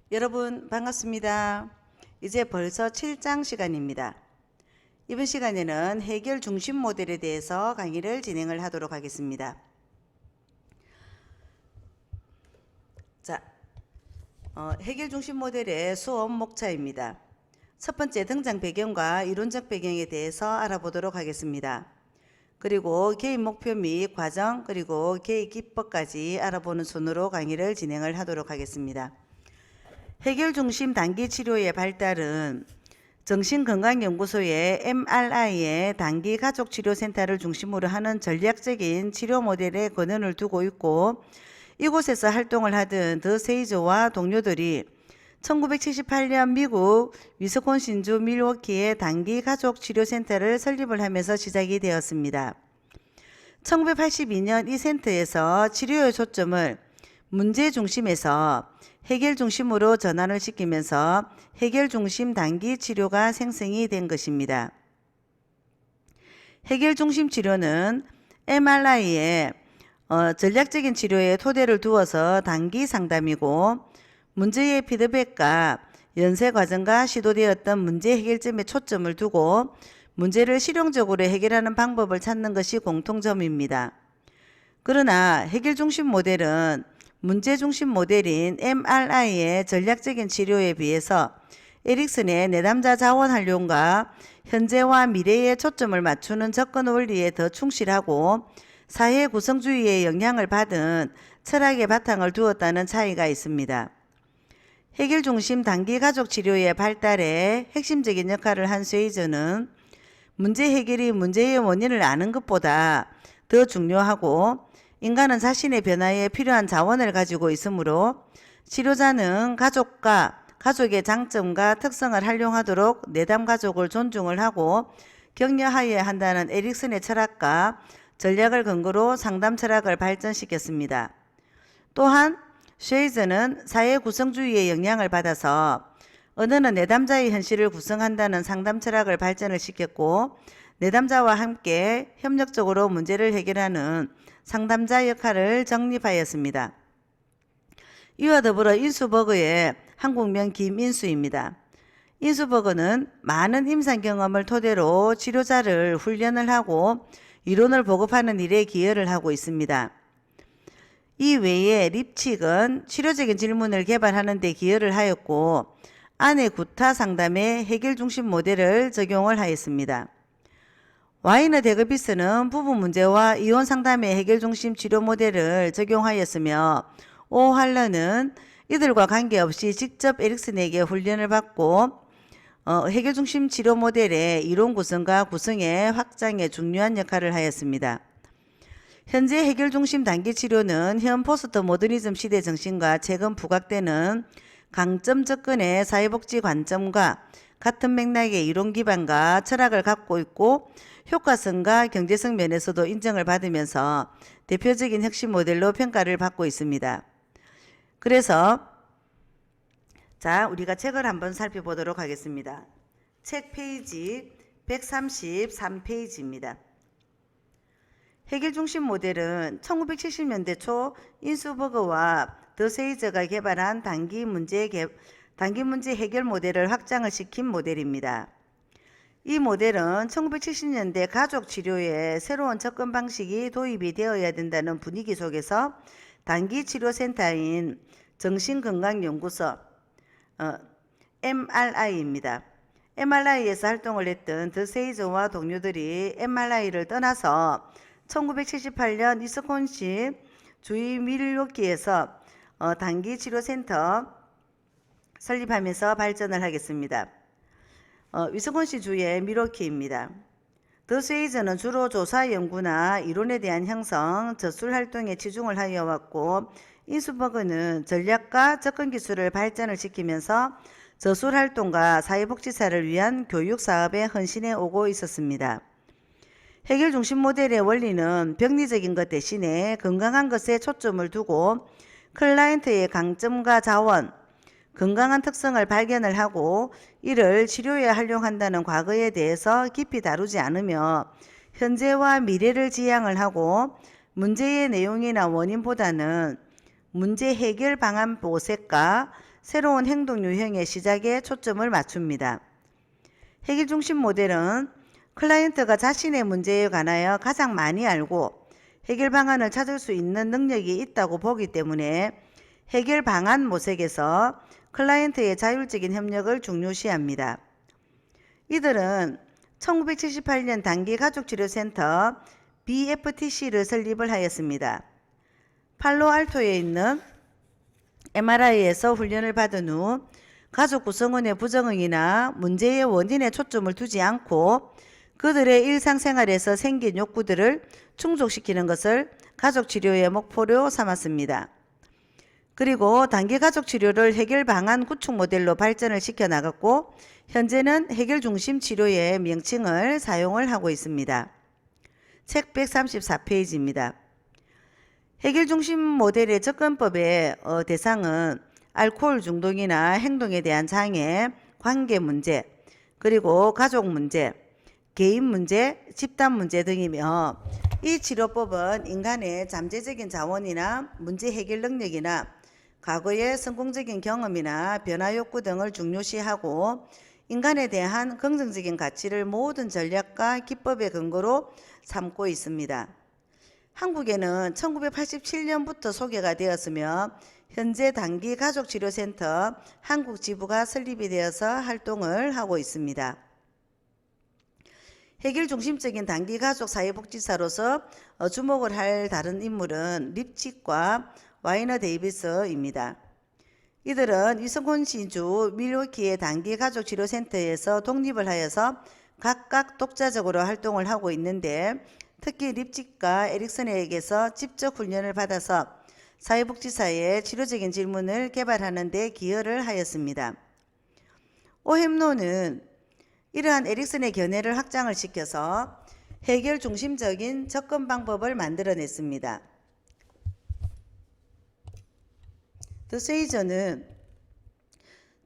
여러분 반갑습니다. 이제 벌써 7장 시간입니다. 이번 시간에는 해결 중심 모델에 대해서 강의를 진행을 하도록 하겠습니다. 자, 해결 중심 모델의 수업 목차입니다. 첫 번째 등장 배경과 이론적 배경에 대해서 알아보도록 하겠습니다. 그리고 개인 목표 및 과정 그리고 개인 기법까지 알아보는 순으로 강의를 진행을 하도록 하겠습니다. 해결 중심 단기 치료의 발달은 정신건강연구소의 MRI의 단기 가족치료센터를 중심으로 하는 전략적인 치료 모델의 근원을 두고 있고, 이곳에서 활동을 하던 더 세이저와 동료들이 1978년 미국 위스콘신주 밀워키의 단기 가족치료센터를 설립을 하면서 시작이 되었습니다. 1982년 이 센터에서 치료의 초점을 문제 중심에서 해결 중심으로 전환을 시키면서 해결 중심 단기 치료가 생성이 된 것입니다. 해결 중심 치료는 MRI의 전략적인 치료에 토대를 두어서 단기 상담이고, 문제의 피드백과 연쇄 과정과 시도되었던 문제 해결점에 초점을 두고 문제를 실용적으로 해결하는 방법을 찾는 것이 공통점입니다. 그러나 해결 중심 모델은 문제 중심 모델인 MRI의 전략적인 치료에 비해서 에릭슨의 내담자 자원 활용과 현재와 미래에 초점을 맞추는 접근 원리에 더 충실하고 사회 구성주의의 영향을 받은 철학의 바탕을 두었다는 차이가 있습니다. 해결 중심 단기 가족 치료의 발달에 핵심적인 역할을 한 쉐이저는 문제 해결이 문제의 원인을 아는 것보다 더 중요하고, 인간은 자신의 변화에 필요한 자원을 가지고 있으므로 치료자는 가족과 가족의 장점과 특성을 활용하도록 내담 가족을 존중을 하고 격려하여야 한다는 에릭슨의 철학과 전략을 근거로 상담 철학을 발전시켰습니다. 또한 쉐이저는 사회 구성주의의 영향을 받아서 언어는 내담자의 현실을 구성한다는 상담 철학을 발전을 시켰고, 내담자와 함께 협력적으로 문제를 해결하는 상담자 역할을 정립하였습니다. 이와 더불어 인수버그의 한국명 김인수입니다. 인수버그는 많은 임상 경험을 토대로 치료자를 훈련을 하고 이론을 보급하는 일에 기여를 하고 있습니다. 이 외에 립칙은 치료적인 질문을 개발하는 데 기여를 하였고, 아내 구타 상담의 해결 중심 모델을 적용을 하였습니다. 와이너 데그비스는 부부 문제와 이혼 상담의 해결 중심 치료 모델을 적용하였으며, 오 할러는 이들과 관계없이 직접 에릭슨에게 훈련을 받고 해결 중심 치료 모델의 이론 구성과 구성의 확장에 중요한 역할을 하였습니다. 현재 해결 중심 단기 치료는 현 포스트 모더니즘 시대 정신과 최근 부각되는 강점 접근의 사회복지 관점과 같은 맥락의 이론 기반과 철학을 갖고 있고, 효과성과 경제성 면에서도 인정을 받으면서 대표적인 혁신 모델로 평가를 받고 있습니다. 그래서 우리가 책을 한번 살펴보도록 하겠습니다. 책 페이지 133페이지입니다. 해결 중심 모델은 1970년대 초 인수버그와 더 세이저가 개발한 단기 문제 해결 모델을 확장을 시킨 모델입니다. 이 모델은 1970년대 가족 치료에 새로운 접근 방식이 도입이 되어야 된다는 분위기 속에서 단기 치료센터인 정신건강연구소 MRI입니다. MRI에서 활동을 했던 더 세이저와 동료들이 MRI를 떠나서 1978년 위스콘신 주의 밀워키에서 단기 치료센터 설립하면서 발전을 하겠습니다. 위스콘신 주의 밀워키입니다. 더 세이저는 주로 조사 연구나 이론에 대한 형성, 저술 활동에 치중을 하여 왔고, 인수버그는 전략과 접근 기술을 발전을 시키면서 저술 활동과 사회복지사를 위한 교육 사업에 헌신해 오고 있었습니다. 해결 중심 모델의 원리는 병리적인 것 대신에 건강한 것에 초점을 두고 클라이언트의 강점과 자원, 건강한 특성을 발견을 하고 이를 치료에 활용한다는 과거에 대해서 깊이 다루지 않으며 현재와 미래를 지향을 하고, 문제의 내용이나 원인보다는 문제 해결 방안 모색과 새로운 행동 유형의 시작에 초점을 맞춥니다. 해결 중심 모델은 클라이언트가 자신의 문제에 관하여 가장 많이 알고 해결 방안을 찾을 수 있는 능력이 있다고 보기 때문에 해결 방안 모색에서 클라이언트의 자율적인 협력을 중요시합니다. 이들은 1978년 단기가족치료센터 BFTC를 설립을 하였습니다. 팔로알토에 있는 MRI에서 훈련을 받은 후 가족 구성원의 부정응이나 문제의 원인에 초점을 두지 않고 그들의 일상생활에서 생긴 욕구들을 충족시키는 것을 가족치료의 목표로 삼았습니다. 그리고 단기가족치료를 해결 방안 구축 모델로 발전을 시켜 나갔고 현재는 해결 중심 치료의 명칭을 사용을 하고 있습니다. 책 134페이지입니다. 해결 중심 모델의 접근법의 대상은 알코올 중독이나 행동에 대한 장애, 관계 문제, 그리고 가족 문제, 개인 문제, 집단 문제 등이며 이 치료법은 인간의 잠재적인 자원이나 문제 해결 능력이나 과거의 성공적인 경험이나 변화 욕구 등을 중요시하고 인간에 대한 긍정적인 가치를 모든 전략과 기법의 근거로 삼고 있습니다. 한국에는 1987년부터 소개가 되었으며 현재 단기가족치료센터 한국지부가 설립이 되어서 활동을 하고 있습니다. 해결 중심적인 단기가족 사회복지사로서 주목을 할 다른 인물은 립칙과 와이너 데이비스입니다. 이들은 위스콘신주 밀워키의 단기가족치료센터에서 독립을 하여서 각각 독자적으로 활동을 하고 있는데 특히 립칙과 에릭슨에게서 직접 훈련을 받아서 사회복지사의 치료적인 질문을 개발하는 데 기여를 하였습니다. 오햄노는 이러한 에릭슨의 견해를 확장을 시켜서 해결 중심적인 접근 방법을 만들어냈습니다. 드세이저는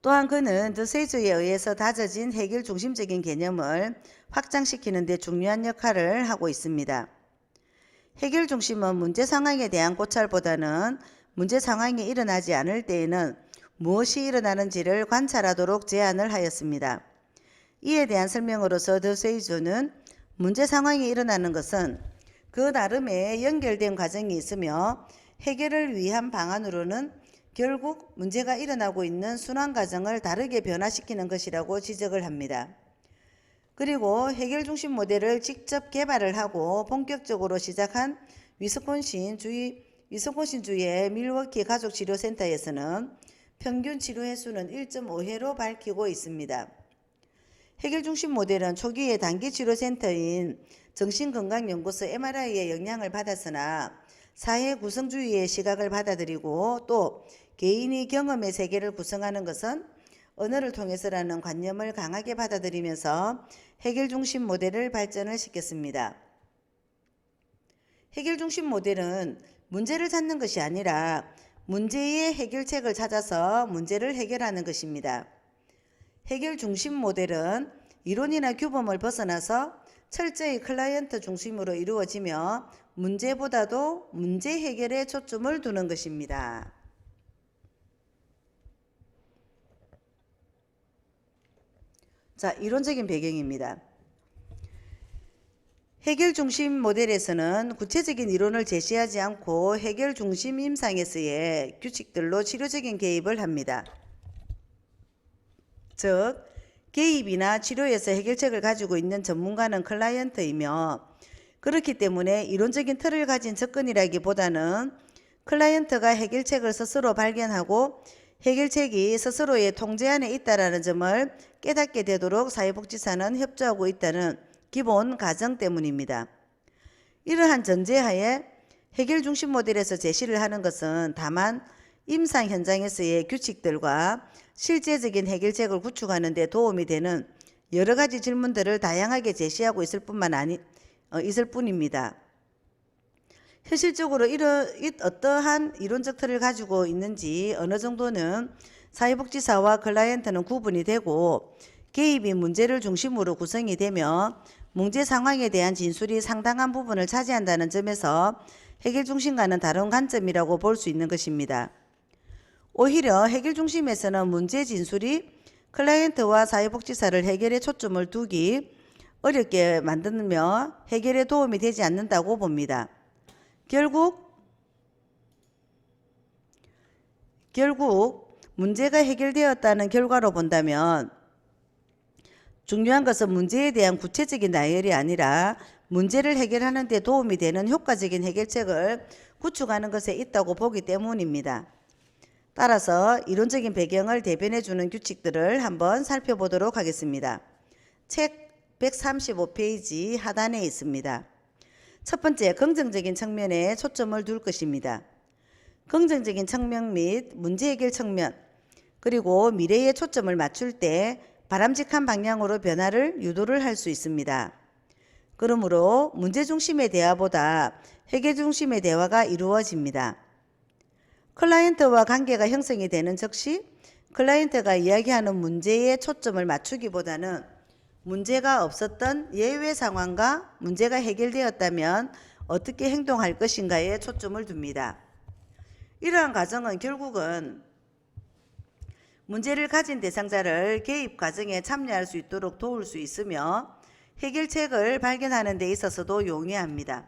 또한 그는 드세이저에 의해서 다져진 해결 중심적인 개념을 확장시키는 데 중요한 역할을 하고 있습니다. 해결 중심은 문제 상황에 대한 고찰보다는 문제 상황이 일어나지 않을 때에는 무엇이 일어나는지를 관찰하도록 제안을 하였습니다. 이에 대한 설명으로서 드세이저는 문제 상황이 일어나는 것은 그 나름의 연결된 과정이 있으며 해결을 위한 방안으로는 결국 문제가 일어나고 있는 순환 과정을 다르게 변화시키는 것이라고 지적을 합니다. 그리고 해결 중심 모델을 직접 개발을 하고 본격적으로 시작한 위스콘신주의 밀워키 가족치료센터에서는 평균 치료 횟수는 1.5회로 밝히고 있습니다. 해결 중심 모델은 초기에 단기치료센터인 정신건강연구소 MRI의 영향을 받았으나 사회 구성주의의 시각을 받아들이고 또 개인이 경험의 세계를 구성하는 것은 언어를 통해서라는 관념을 강하게 받아들이면서 해결 중심 모델을 발전을 시켰습니다. 해결 중심 모델은 문제를 찾는 것이 아니라 문제의 해결책을 찾아서 문제를 해결하는 것입니다. 해결 중심 모델은 이론이나 규범을 벗어나서 철저히 클라이언트 중심으로 이루어지며 문제보다도 문제 해결에 초점을 두는 것입니다. 자, 이론적인 배경입니다. 해결 중심 모델에서는 구체적인 이론을 제시하지 않고 해결 중심 임상에서의 규칙들로 치료적인 개입을 합니다. 즉, 개입이나 치료에서 해결책을 가지고 있는 전문가는 클라이언트이며 그렇기 때문에 이론적인 틀을 가진 접근이라기보다는 클라이언트가 해결책을 스스로 발견하고 해결책이 스스로의 통제 안에 있다는 점을 깨닫게 되도록 사회복지사는 협조하고 있다는 기본 가정 때문입니다. 이러한 전제하에 해결 중심 모델에서 제시를 하는 것은 다만 임상 현장에서의 규칙들과 실제적인 해결책을 구축하는 데 도움이 되는 여러 가지 질문들을 다양하게 제시하고 있을 뿐입니다. 현실적으로 어떠한 이론적 틀을 가지고 있는지 어느 정도는 사회복지사와 클라이언트는 구분이 되고 개입이 문제를 중심으로 구성이 되며 문제 상황에 대한 진술이 상당한 부분을 차지한다는 점에서 해결 중심과는 다른 관점이라고 볼 수 있는 것입니다. 오히려 해결 중심에서는 문제 진술이 클라이언트와 사회복지사를 해결에 초점을 두기 어렵게 만들며 해결에 도움이 되지 않는다고 봅니다. 결국 문제가 해결되었다는 결과로 본다면 중요한 것은 문제에 대한 구체적인 나열이 아니라 문제를 해결하는 데 도움이 되는 효과적인 해결책을 구축하는 것에 있다고 보기 때문입니다. 따라서 이론적인 배경을 대변해 주는 규칙들을 한번 살펴보도록 하겠습니다. 책 135페이지 하단에 있습니다. 첫 번째, 긍정적인 측면에 초점을 둘 것입니다. 긍정적인 측면 및 문제 해결 측면, 그리고 미래에 초점을 맞출 때 바람직한 방향으로 변화를 유도를 할 수 있습니다. 그러므로 문제 중심의 대화보다 해결 중심의 대화가 이루어집니다. 클라이언트와 관계가 형성이 되는 즉시 클라이언트가 이야기하는 문제에 초점을 맞추기보다는 문제가 없었던 예외 상황과 문제가 해결되었다면 어떻게 행동할 것인가에 초점을 둡니다. 이러한 과정은 결국은 문제를 가진 대상자를 개입 과정에 참여할 수 있도록 도울 수 있으며 해결책을 발견하는 데 있어서도 용이합니다.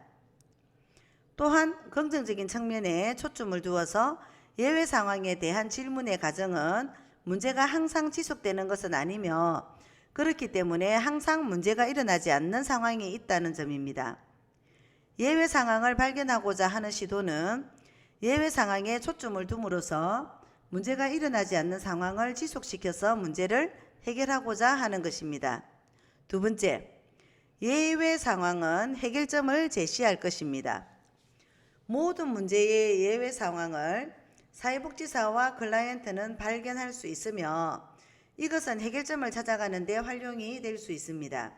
또한 긍정적인 측면에 초점을 두어서 예외 상황에 대한 질문의 과정은 문제가 항상 지속되는 것은 아니며 그렇기 때문에 항상 문제가 일어나지 않는 상황이 있다는 점입니다. 예외 상황을 발견하고자 하는 시도는 예외 상황에 초점을 둠으로써 문제가 일어나지 않는 상황을 지속시켜서 문제를 해결하고자 하는 것입니다. 두 번째, 예외 상황은 해결점을 제시할 것입니다. 모든 문제의 예외 상황을 사회복지사와 클라이언트는 발견할 수 있으며 이것은 해결점을 찾아가는 데 활용이 될 수 있습니다.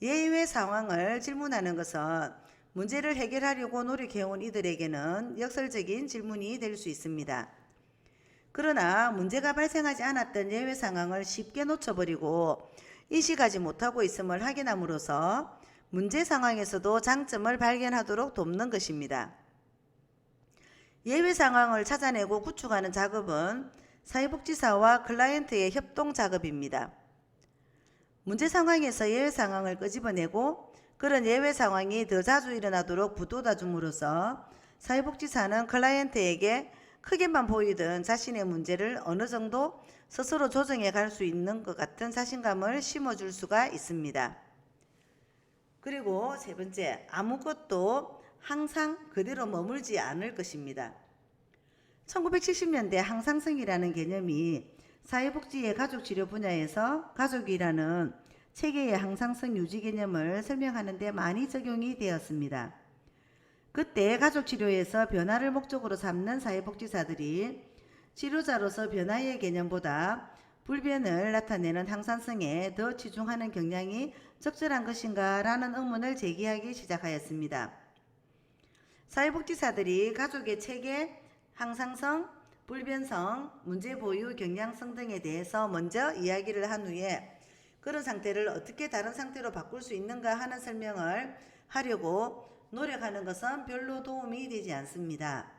예외 상황을 질문하는 것은 문제를 해결하려고 노력해온 이들에게는 역설적인 질문이 될 수 있습니다. 그러나 문제가 발생하지 않았던 예외 상황을 쉽게 놓쳐버리고 인식하지 못하고 있음을 확인함으로써 문제 상황에서도 장점을 발견하도록 돕는 것입니다. 예외 상황을 찾아내고 구축하는 작업은 사회복지사와 클라이언트의 협동 작업입니다. 문제 상황에서 예외 상황을 끄집어내고 그런 예외 상황이 더 자주 일어나도록 북돋아 줌으로써 사회복지사는 클라이언트에게 크게만 보이던 자신의 문제를 어느 정도 스스로 조정해 갈 수 있는 것 같은 자신감을 심어줄 수가 있습니다. 그리고 세 번째, 아무것도 항상 그대로 머물지 않을 것입니다. 1970년대 항상성이라는 개념이 사회복지의 가족치료 분야에서 가족이라는 체계의 항상성 유지 개념을 설명하는 데 많이 적용이 되었습니다. 그때 가족치료에서 변화를 목적으로 삼는 사회복지사들이 치료자로서 변화의 개념보다 불변을 나타내는 항상성에 더 치중하는 경향이 적절한 것인가 라는 의문을 제기하기 시작하였습니다. 사회복지사들이 가족의 체계, 항상성, 불변성, 문제 보유, 경향성 등에 대해서 먼저 이야기를 한 후에 그런 상태를 어떻게 다른 상태로 바꿀 수 있는가 하는 설명을 하려고 노력하는 것은 별로 도움이 되지 않습니다.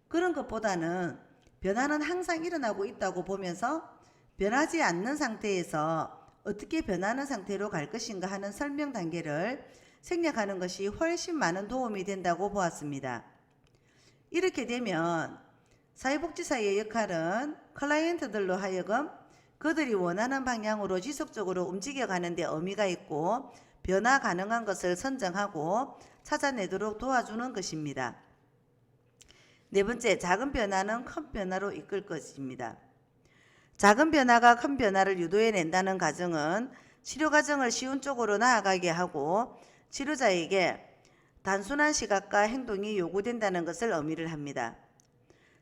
그런 것보다는 변화는 항상 일어나고 있다고 보면서 변하지 않는 상태에서 어떻게 변하는 상태로 갈 것인가 하는 설명 단계를 생략하는 것이 훨씬 많은 도움이 된다고 보았습니다. 이렇게 되면 사회복지사의 역할은 클라이언트들로 하여금 그들이 원하는 방향으로 지속적으로 움직여가는 데 의미가 있고 변화 가능한 것을 선정하고 찾아내도록 도와주는 것입니다. 네 번째, 작은 변화는 큰 변화로 이끌 것입니다. 작은 변화가 큰 변화를 유도해낸다는 과정은 치료 과정을 쉬운 쪽으로 나아가게 하고 치료자에게 단순한 시각과 행동이 요구된다는 것을 의미를 합니다.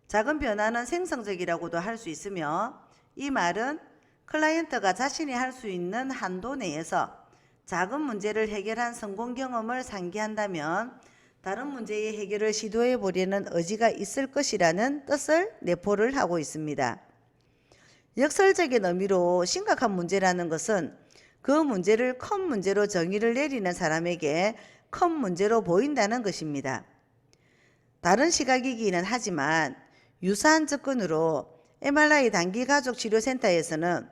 작은 변화는 생성적이라고도 할 수 있으며 이 말은 클라이언트가 자신이 할 수 있는 한도 내에서 작은 문제를 해결한 성공 경험을 상기한다면 다른 문제의 해결을 시도해 보려는 의지가 있을 것이라는 뜻을 내포를 하고 있습니다. 역설적인 의미로 심각한 문제라는 것은 그 문제를 큰 문제로 정의를 내리는 사람에게 큰 문제로 보인다는 것입니다. 다른 시각이기는 하지만 유사한 접근으로 MRI 단기가족치료센터에서는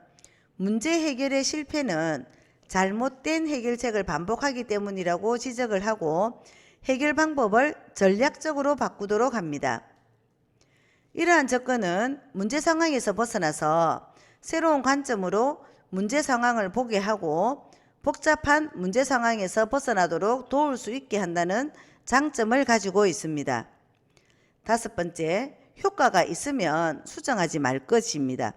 문제 해결의 실패는 잘못된 해결책을 반복하기 때문이라고 지적을 하고 해결 방법을 전략적으로 바꾸도록 합니다. 이러한 접근은 문제 상황에서 벗어나서 새로운 관점으로 문제 상황을 보게 하고 복잡한 문제 상황에서 벗어나도록 도울 수 있게 한다는 장점을 가지고 있습니다. 5번째, 효과가 있으면 수정하지 말 것입니다.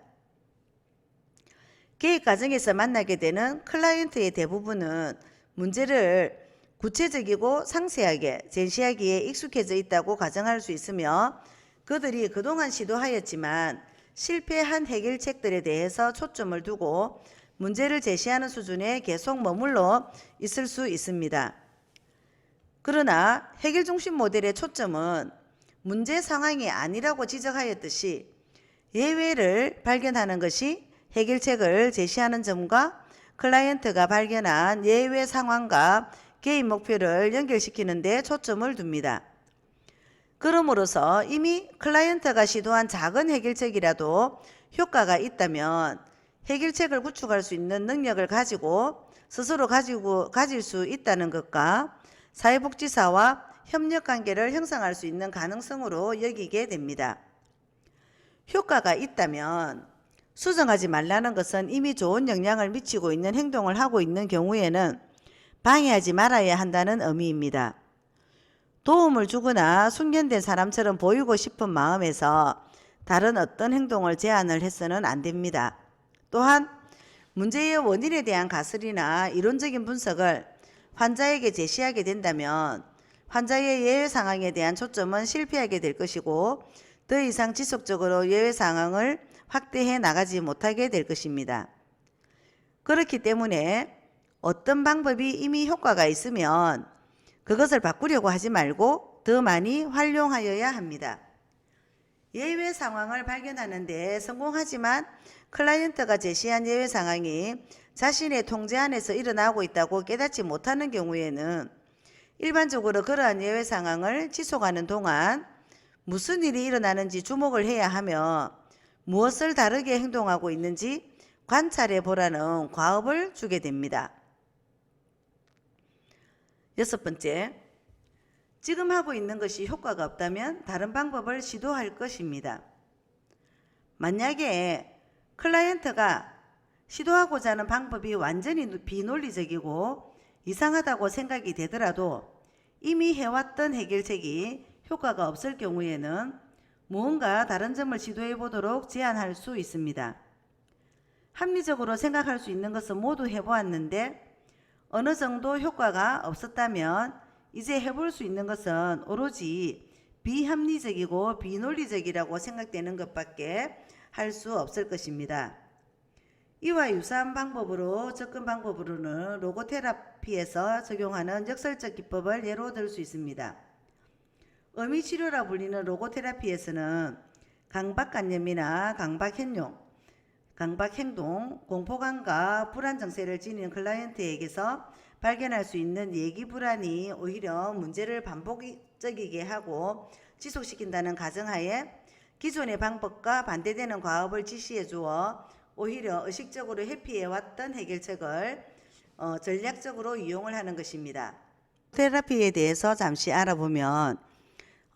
계획 과정에서 만나게 되는 클라이언트의 대부분은 문제를 구체적이고 상세하게 제시하기에 익숙해져 있다고 가정할 수 있으며 그들이 그동안 시도하였지만 실패한 해결책들에 대해서 초점을 두고 문제를 제시하는 수준에 계속 머물러 있을 수 있습니다. 그러나 해결 중심 모델의 초점은 문제 상황이 아니라고 지적하였듯이 예외를 발견하는 것이 해결책을 제시하는 점과 클라이언트가 발견한 예외 상황과 개인 목표를 연결시키는 데 초점을 둡니다. 그럼으로써 이미 클라이언트가 시도한 작은 해결책이라도 효과가 있다면 해결책을 구축할 수 있는 능력을 가지고 스스로 가질 수 있다는 것과 사회복지사와 협력관계를 형성할 수 있는 가능성으로 여기게 됩니다. 효과가 있다면 수정하지 말라는 것은 이미 좋은 영향을 미치고 있는 행동을 하고 있는 경우에는 방해하지 말아야 한다는 의미입니다. 도움을 주거나 숙련된 사람처럼 보이고 싶은 마음에서 다른 어떤 행동을 제안을 해서는 안 됩니다. 또한 문제의 원인에 대한 가설이나 이론적인 분석을 환자에게 제시하게 된다면 환자의 예외 상황에 대한 초점은 실패하게 될 것이고 더 이상 지속적으로 예외 상황을 확대해 나가지 못하게 될 것입니다. 그렇기 때문에 어떤 방법이 이미 효과가 있으면 그것을 바꾸려고 하지 말고 더 많이 활용하여야 합니다. 예외 상황을 발견하는 데 성공하지만 클라이언트가 제시한 예외 상황이 자신의 통제 안에서 일어나고 있다고 깨닫지 못하는 경우에는 일반적으로 그러한 예외 상황을 지속하는 동안 무슨 일이 일어나는지 주목을 해야 하며 무엇을 다르게 행동하고 있는지 관찰해 보라는 과업을 주게 됩니다. 6번째, 지금 하고 있는 것이 효과가 없다면 다른 방법을 시도할 것입니다. 만약에 클라이언트가 시도하고자 하는 방법이 완전히 비논리적이고 이상하다고 생각이 되더라도 이미 해왔던 해결책이 효과가 없을 경우에는 무언가 다른 점을 시도해 보도록 제안할 수 있습니다. 합리적으로 생각할 수 있는 것은 모두 해보았는데 어느 정도 효과가 없었다면 이제 해볼 수 있는 것은 오로지 비합리적이고 비논리적이라고 생각되는 것밖에 할 수 없을 것입니다. 이와 유사한 접근 방법으로는 로고테라피에서 적용하는 역설적 기법을 예로 들 수 있습니다. 어미치료라 불리는 로고테라피에서는 강박관념이나 강박행동, 공포감과 불안 정세를 지닌 클라이언트에게서 발견할 수 있는 예기 불안이 오히려 문제를 반복적이게 하고 지속시킨다는 가정하에 기존의 방법과 반대되는 과업을 지시해 주어 오히려 의식적으로 회피해왔던 해결책을 전략적으로 이용을 하는 것입니다. 테라피에 대해서 잠시 알아보면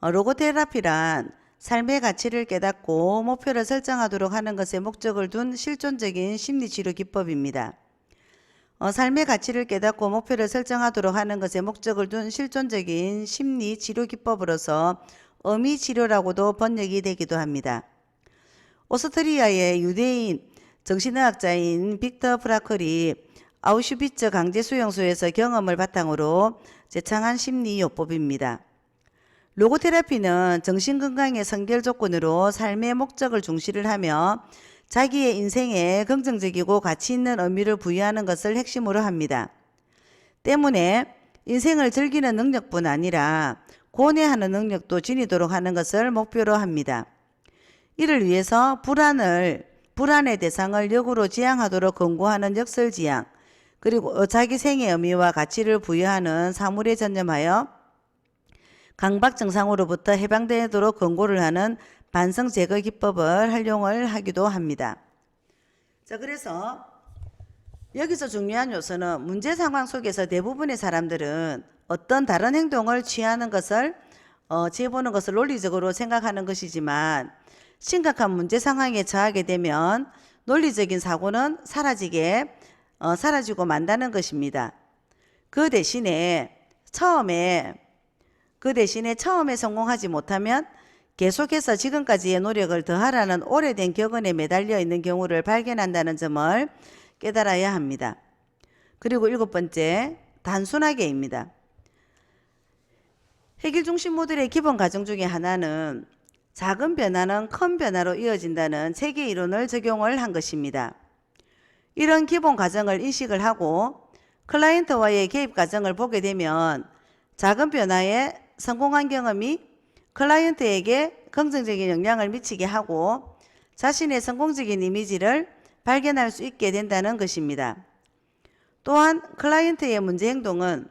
로고테라피란 삶의 가치를 깨닫고 목표를 설정하도록 하는 것에 목적을 둔 실존적인 심리치료 기법입니다. 삶의 가치를 깨닫고 목표를 설정하도록 하는 것에 목적을 둔 실존적인 심리치료 기법으로서 어미치료라고도 번역이 되기도 합니다. 오스트리아의 유대인 정신의학자인 빅터 프라클이 아우슈비츠 강제수용소에서 경험을 바탕으로 제창한 심리요법입니다. 로고테라피는 정신건강의 선결 조건으로 삶의 목적을 중시를 하며 자기의 인생에 긍정적이고 가치 있는 의미를 부여하는 것을 핵심으로 합니다. 때문에 인생을 즐기는 능력뿐 아니라 고뇌하는 능력도 지니도록 하는 것을 목표로 합니다. 이를 위해서 불안의 대상을 역으로 지향하도록 권고하는 역설지향, 그리고 자기 생의 의미와 가치를 부여하는 사물에 전념하여 강박 증상으로부터 해방되도록 권고를 하는 반성 제거 기법을 활용을 하기도 합니다. 자, 그래서 여기서 중요한 요소는 문제 상황 속에서 대부분의 사람들은 어떤 다른 행동을 취하는 것을 취해보는 것을 논리적으로 생각하는 것이지만 심각한 문제 상황에 처하게 되면 논리적인 사고는 사라지고 만다는 것입니다. 그 대신에 처음에 성공하지 못하면 계속해서 지금까지의 노력을 더하라는 오래된 격언에 매달려 있는 경우를 발견한다는 점을 깨달아야 합니다. 그리고 7번째, 단순하게입니다. 해결 중심 모델의 기본 가정 중에 하나는 작은 변화는 큰 변화로 이어진다는 체계 이론을 적용을 한 것입니다. 이런 기본 가정을 인식을 하고 클라이언트와의 개입 과정을 보게 되면 작은 변화에 성공한 경험이 클라이언트에게 긍정적인 영향을 미치게 하고 자신의 성공적인 이미지를 발견할 수 있게 된다는 것입니다. 또한 클라이언트의 문제 행동은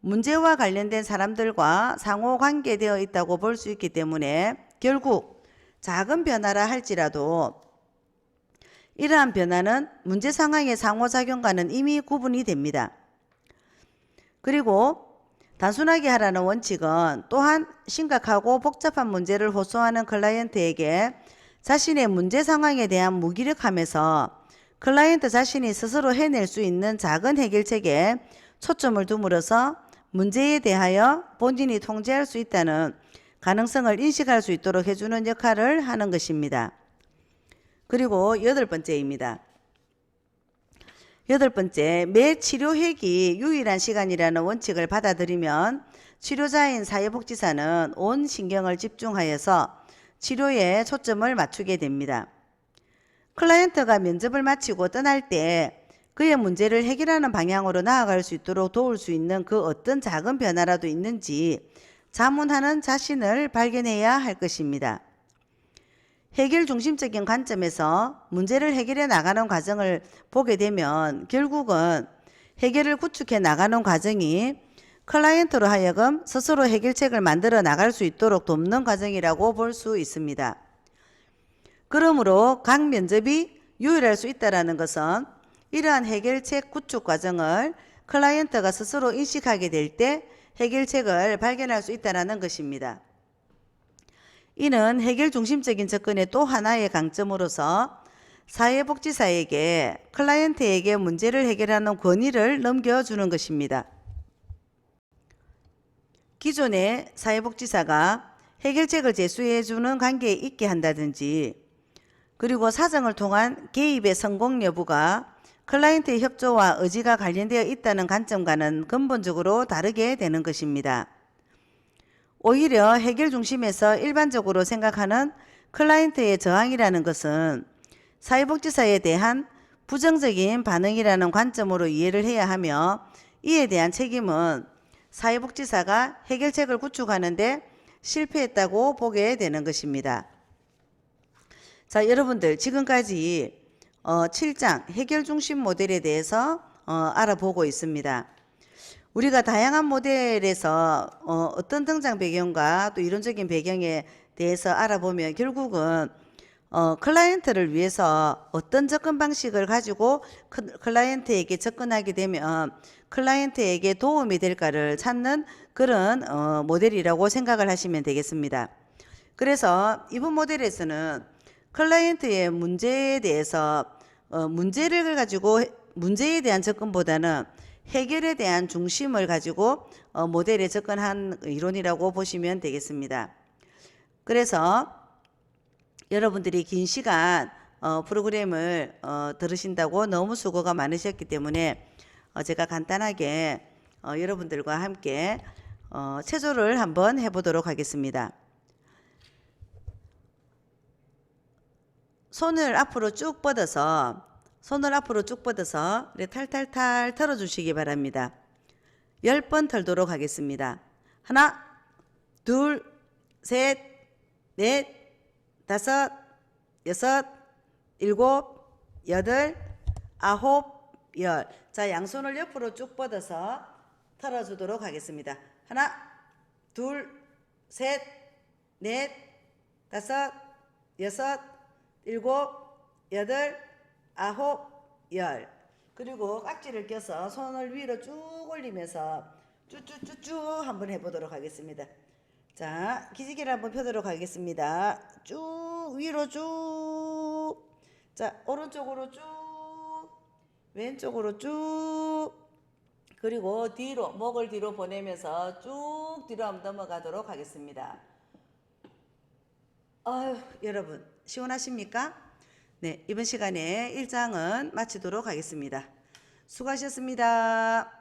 문제와 관련된 사람들과 상호 관계되어 있다고 볼 수 있기 때문에 결국 작은 변화라 할지라도 이러한 변화는 문제 상황의 상호작용과는 이미 구분이 됩니다. 그리고 단순하게 하라는 원칙은 또한 심각하고 복잡한 문제를 호소하는 클라이언트에게 자신의 문제 상황에 대한 무기력함에서 클라이언트 자신이 스스로 해낼 수 있는 작은 해결책에 초점을 둠으로써 문제에 대하여 본인이 통제할 수 있다는 가능성을 인식할 수 있도록 해주는 역할을 하는 것입니다. 그리고 8번째입니다. 8번째, 매 치료획이 유일한 시간이라는 원칙을 받아들이면 치료자인 사회복지사는 온 신경을 집중하여서 치료에 초점을 맞추게 됩니다. 클라이언트가 면접을 마치고 떠날 때 그의 문제를 해결하는 방향으로 나아갈 수 있도록 도울 수 있는 그 어떤 작은 변화라도 있는지 자문하는 자신을 발견해야 할 것입니다. 해결 중심적인 관점에서 문제를 해결해 나가는 과정을 보게 되면 결국은 해결을 구축해 나가는 과정이 클라이언트로 하여금 스스로 해결책을 만들어 나갈 수 있도록 돕는 과정이라고 볼 수 있습니다. 그러므로 각 면접이 유일할 수 있다는 것은 이러한 해결책 구축 과정을 클라이언트가 스스로 인식하게 될 때 해결책을 발견할 수 있다는 것입니다. 이는 해결 중심적인 접근의 또 하나의 강점으로서 사회복지사에게 클라이언트에게 문제를 해결하는 권위를 넘겨주는 것입니다. 기존의 사회복지사가 해결책을 제시해주는 관계에 있게 한다든지 그리고 사정을 통한 개입의 성공 여부가 클라이언트의 협조와 의지가 관련되어 있다는 관점과는 근본적으로 다르게 되는 것입니다. 오히려 해결 중심에서 일반적으로 생각하는 클라이언트의 저항이라는 것은 사회복지사에 대한 부정적인 반응이라는 관점으로 이해를 해야 하며 이에 대한 책임은 사회복지사가 해결책을 구축하는 데 실패했다고 보게 되는 것입니다. 자, 여러분들 지금까지 7장 해결 중심 모델에 대해서 알아보고 있습니다. 우리가 다양한 모델에서 어떤 등장 배경과 또 이론적인 배경에 대해서 알아보면 결국은 클라이언트를 위해서 어떤 접근 방식을 가지고 클라이언트에게 접근하게 되면 클라이언트에게 도움이 될까를 찾는 그런 모델이라고 생각을 하시면 되겠습니다. 그래서 이번 모델에서는 클라이언트의 문제에 대해서 문제를 가지고 문제에 대한 접근보다는 해결에 대한 중심을 가지고 모델에 접근한 이론이라고 보시면 되겠습니다. 그래서 여러분들이 긴 시간 프로그램을 들으신다고 너무 수고가 많으셨기 때문에 제가 간단하게 여러분들과 함께 체조를 한번 해보도록 하겠습니다. 손을 앞으로 쭉 뻗어서 탈탈탈 털어주시기 바랍니다. 10번 털도록 하겠습니다. 하나, 둘, 셋, 넷, 다섯, 여섯, 일곱, 여덟, 아홉, 열. 자, 양손을 옆으로 쭉 뻗어서 털어주도록 하겠습니다. 하나, 둘, 셋, 넷, 다섯, 여섯, 일곱, 여덟, 아홉, 열. 그리고 깍지를 껴서 손을 위로 쭉 올리면서 쭈쭈쭈쭈 한번 해보도록 하겠습니다. 자, 기지개를 한번 펴도록 하겠습니다. 쭉 위로 쭉. 자, 오른쪽으로 쭉, 왼쪽으로 쭉. 그리고 뒤로, 목을 뒤로 보내면서 쭉 뒤로 한번 넘어가도록 하겠습니다. 아유, 여러분 시원하십니까? 네, 이번 시간에 1장은 마치도록 하겠습니다. 수고하셨습니다.